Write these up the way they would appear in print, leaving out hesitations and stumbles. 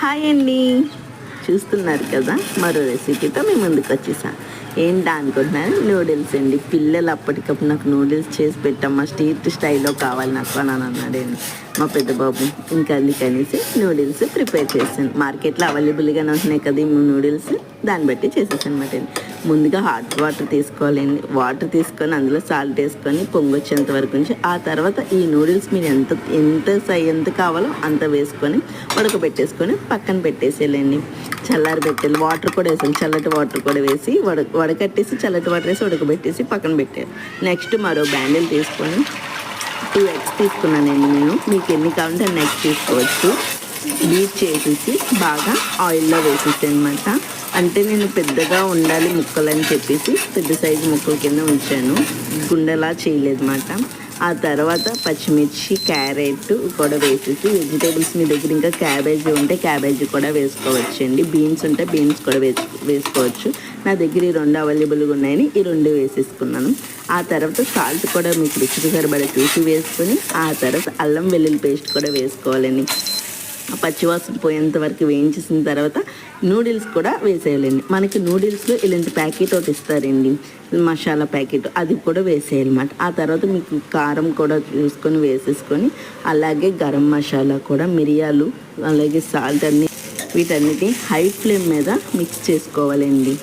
Hi అండి, చూస్తున్నారు కదా మరో రెసిపీతో మేము ముందుకు వచ్చేసాం. ఏంటా అనుకుంటున్నారు? నూడిల్స్ అండి. పిల్లలు అప్పటికప్పుడు నాకు నూడిల్స్ చేసి పెట్టమ్మా, స్ట్రీట్ స్టైల్లో కావాలి నాకు అని అన్నాడండి మా పెద్ద బాబు. ఇంకా అందుకనేసి నూడిల్స్ ప్రిపేర్ చేశాను. మార్కెట్లో అవైలబుల్గానే ఉంటున్నాయి కదా ఈ నూడిల్స్, దాన్ని బట్టి చేసేసాను అనమాట. ముందుగా హాట్ వాటర్ తీసుకోవాలండి. వాటర్ తీసుకొని అందులో సాల్ట్ వేసుకొని పొంగొచ్చేంత వరకు ఉంచి, ఆ తర్వాత ఈ నూడిల్స్ మీరు ఎంత కావాలో అంత వేసుకొని ఉడకబెట్టేసుకొని పక్కన పెట్టేసేయాలండి. చల్లారి పెట్టాలి. వాటర్ కూడా వేసాను, చల్లటి వాటర్ కూడా వేసి వడకట్టేసి చల్లటి వాటర్ వేసి ఉడకబెట్టేసి పక్కన పెట్టాను. నెక్స్ట్ మరో బ్యాండిల్ తీసుకొని 2 eggs తీసుకున్నానండి నేను. మీకు ఎన్ని కావాలంటే అన్ని eggs తీసుకోవచ్చు. బీట్ చేసేసి బాగా ఆయిల్లో వేసేసి అనమాట. అంటే నేను పెద్దగా ఉండాలి ముక్కలు అని చెప్పేసి పెద్ద సైజు ముక్కల కింద ఉంచాను, గుండెలా చేయలేదు అన్నమాట. ఆ తర్వాత పచ్చిమిర్చి, క్యారెట్ కూడా వేసేసి, వెజిటేబుల్స్ మీ దగ్గర ఇంకా క్యాబేజీ ఉంటే క్యాబేజీ కూడా వేసుకోవచ్చు అండి. బీన్స్ ఉంటే బీన్స్ కూడా వేసుకోవచ్చు. నా దగ్గర ఈ 2 అవైలబుల్గా ఉన్నాయని ఈ 2 వేసేసుకున్నాను. ఆ తర్వాత సాల్ట్ కూడా మీకు రుచికి సరిపడా చూసి వేసుకొని, ఆ తర్వాత అల్లం వెల్లుల్లి పేస్ట్ కూడా వేసుకోవాలండి. పచ్చివాసన పోయేంత వరకు వేయించేసిన తర్వాత నూడిల్స్ కూడా వేసేయాలండి. మనకి నూడిల్స్లో ఇలాంటి ప్యాకెట్ ఒకటి ఇస్తారండి, మసాలా ప్యాకెట్, అది కూడా వేసేయాలన్నమాట. ఆ తర్వాత మీకు కారం కూడా చూసుకొని వేసేసుకొని, అలాగే గరం మసాలా కూడా, మిరియాలు, అలాగే సాల్ట్ వీటన్నిటి హై ఫ్లేమ్ మీద మిక్స్ చేసుకోవాలండి.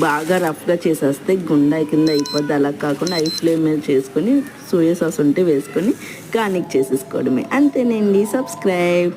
బాగా రఫ్గా చేసేస్తే గుండా కింద అయిపోద్ది. అలా కాకుండా హై ఫ్లేమ్ మీద చేసుకొని సోయా సాస్ ఉంటే వేసుకొని గార్నిష్ చేసేసుకోవడమే. అంతేనండి. సబ్స్క్రైబ్.